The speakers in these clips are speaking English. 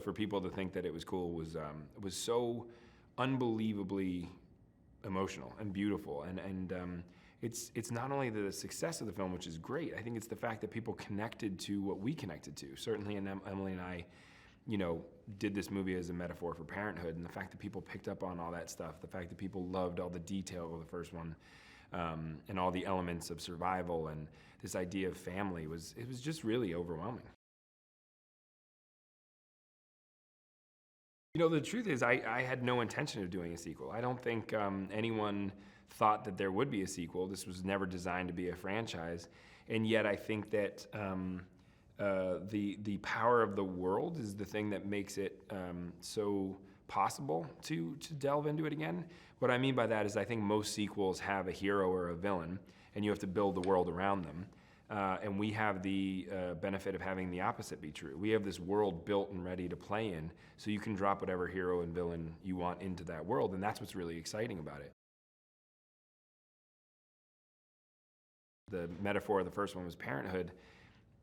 For people to think that it was cool was so unbelievably emotional and beautiful, and it's not only the success of the film, which is great. I think it's the fact that people connected to what we connected to. Certainly, and Emily and I, did this movie as a metaphor for parenthood, and the fact that people picked up on all that stuff, the fact that people loved all the detail of the first one, and all the elements of survival and this idea of family it was just really overwhelming. The truth is, I had no intention of doing a sequel. I don't think anyone thought that there would be a sequel. This was never designed to be a franchise. And yet I think that the power of the world is the thing that makes it so possible to delve into it again. What I mean by that is I think most sequels have a hero or a villain, and you have to build the world around them. And we have the benefit of having the opposite be true. We have this world built and ready to play in, so you can drop whatever hero and villain you want into that world, and that's what's really exciting about it. The metaphor of the first one was parenthood.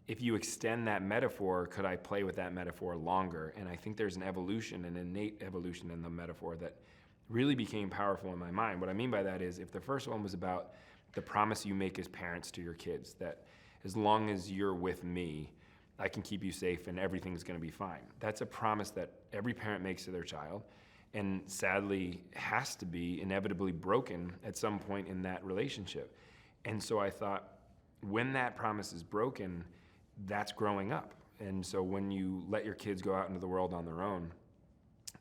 If you extend that metaphor, could I play with that metaphor longer? And I think there's an evolution, an innate evolution in the metaphor that really became powerful in my mind. What I mean by that is, if the first one was about the promise you make as parents to your kids, that as long as you're with me, I can keep you safe and everything's gonna be fine. That's a promise that every parent makes to their child, and sadly has to be inevitably broken at some point in that relationship. And so I thought, when that promise is broken, that's growing up. And so when you let your kids go out into the world on their own,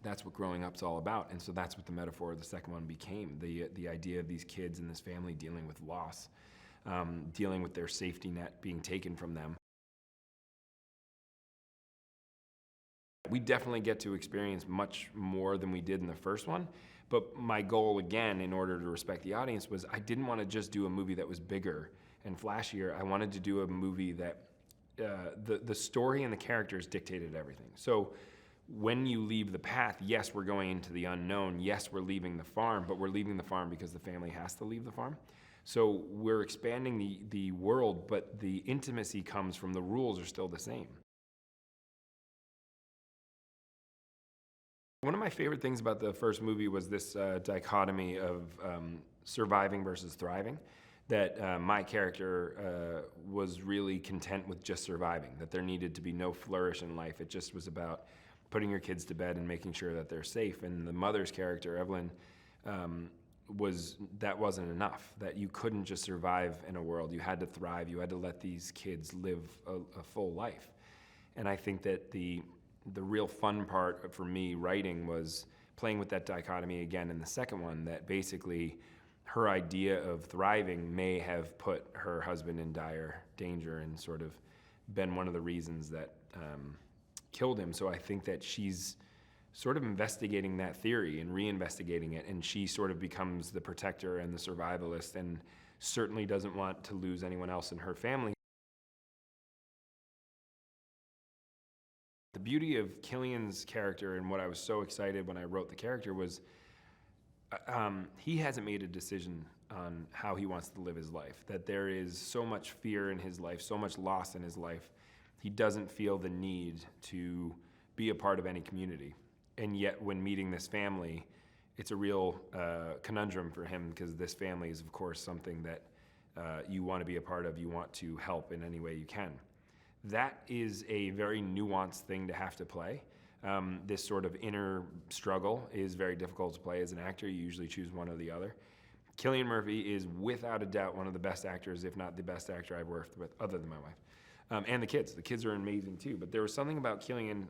that's what growing up's all about. And so that's what the metaphor of the second one became, the idea of these kids and this family dealing with loss, dealing with their safety net being taken from them. We definitely get to experience much more than we did in the first one, but my goal, again, in order to respect the audience, was I didn't want to just do a movie that was bigger and flashier. I wanted to do a movie that the story and the characters dictated everything. So when you leave the path, yes, we're going into the unknown. Yes, we're leaving the farm, but we're leaving the farm because the family has to leave the farm. So we're expanding the world, but the intimacy comes from the rules are still the same. One of my favorite things about the first movie was this dichotomy of surviving versus thriving. That my character was really content with just surviving, that there needed to be no flourish in life. It just was about putting your kids to bed and making sure that they're safe. And the mother's character, Evelyn, that wasn't enough, that you couldn't just survive in a world. You had to thrive. You had to let these kids live a full life. And I think that the real fun part for me writing was playing with that dichotomy again in the second one, that basically her idea of thriving may have put her husband in dire danger and sort of been one of the reasons that killed him. So I think that she's sort of investigating that theory and reinvestigating it, and she sort of becomes the protector and the survivalist, and certainly doesn't want to lose anyone else in her family. The beauty of Cillian's character, and what I was so excited when I wrote the character, was he hasn't made a decision on how he wants to live his life, that there is so much fear in his life, so much loss in his life. He doesn't feel the need to be a part of any community. And yet when meeting this family, it's a real conundrum for him, because this family is, of course, something that you want to be a part of, you want to help in any way you can. That is a very nuanced thing to have to play. This sort of inner struggle is very difficult to play as an actor. You usually choose one or the other. Cillian Murphy is without a doubt one of the best actors, if not the best actor I've worked with, other than my wife. And the kids. The kids are amazing too. But there was something about Cillian,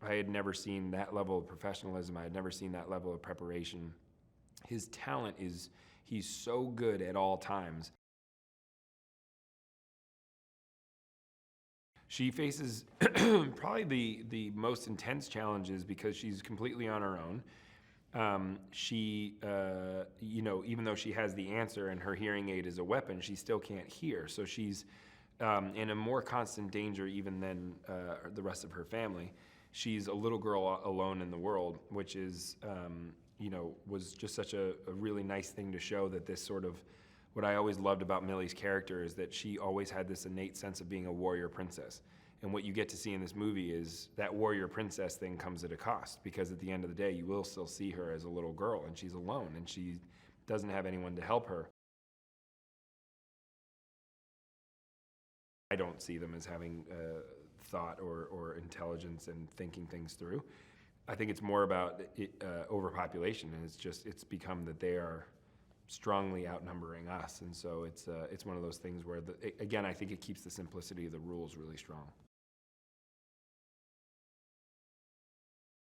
I had never seen that level of professionalism. I had never seen that level of preparation. His talent is, he's so good at all times. She faces probably the most intense challenges because she's completely on her own. Even though she has the answer and her hearing aid is a weapon, she still can't hear. So she's in a more constant danger even than the rest of her family. She's a little girl alone in the world, which is, was just such a really nice thing to show, that this sort of, what I always loved about Millie's character is that she always had this innate sense of being a warrior princess. And what you get to see in this movie is that warrior princess thing comes at a cost, because at the end of the day, you will still see her as a little girl, and she's alone, and she doesn't have anyone to help her. I don't see them as having thought or intelligence and thinking things through. I think it's more about overpopulation, and it's become that they are strongly outnumbering us, and so it's one of those things where again, I think it keeps the simplicity of the rules really strong.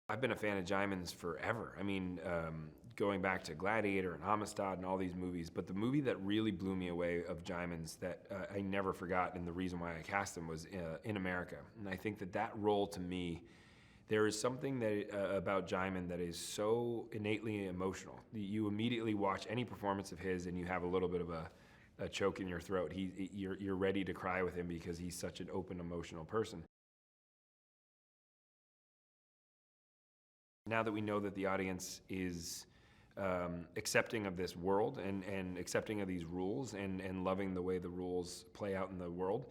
I've been a fan of Jaimin's forever. I mean, going back to Gladiator and Amistad and all these movies, but the movie that really blew me away of Jaimin's that I never forgot, and the reason why I cast him, was In America. And I think that role, to me, there is something that about Jaimin that is so innately emotional. You immediately watch any performance of his and you have a little bit of a choke in your throat. You're ready to cry with him because he's such an open, emotional person. Now that we know that the audience is accepting of this world and accepting of these rules and loving the way the rules play out in the world,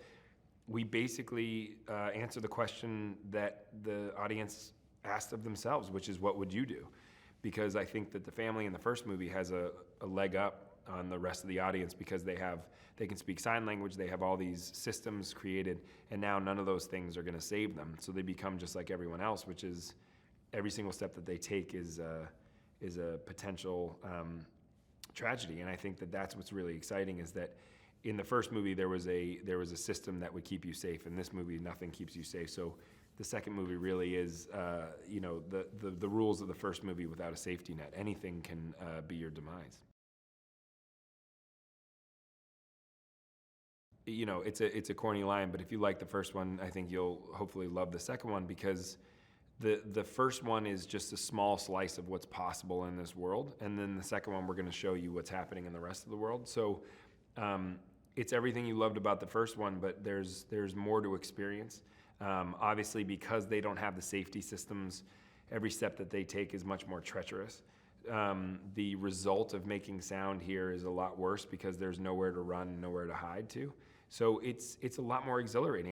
we basically answer the question that the audience asked of themselves, which is, what would you do? Because I think that the family in the first movie has a leg up on the rest of the audience, because they can speak sign language, they have all these systems created, and now none of those things are going to save them. So they become just like everyone else, which is every single step that they take is a potential tragedy. And I think that that's what's really exciting, is that in the first movie there was a system that would keep you safe. In this movie, nothing keeps you safe. So the second movie really is the rules of the first movie without a safety net. Anything can be your demise. You know, it's a corny line, but if you like the first one, I think you'll hopefully love the second one, because the first one is just a small slice of what's possible in this world, and then the second one, we're going to show you what's happening in the rest of the world. So it's everything you loved about the first one, but there's more to experience. Obviously, because they don't have the safety systems, every step that they take is much more treacherous. The result of making sound here is a lot worse, because there's nowhere to run, nowhere to hide to. So it's a lot more exhilarating.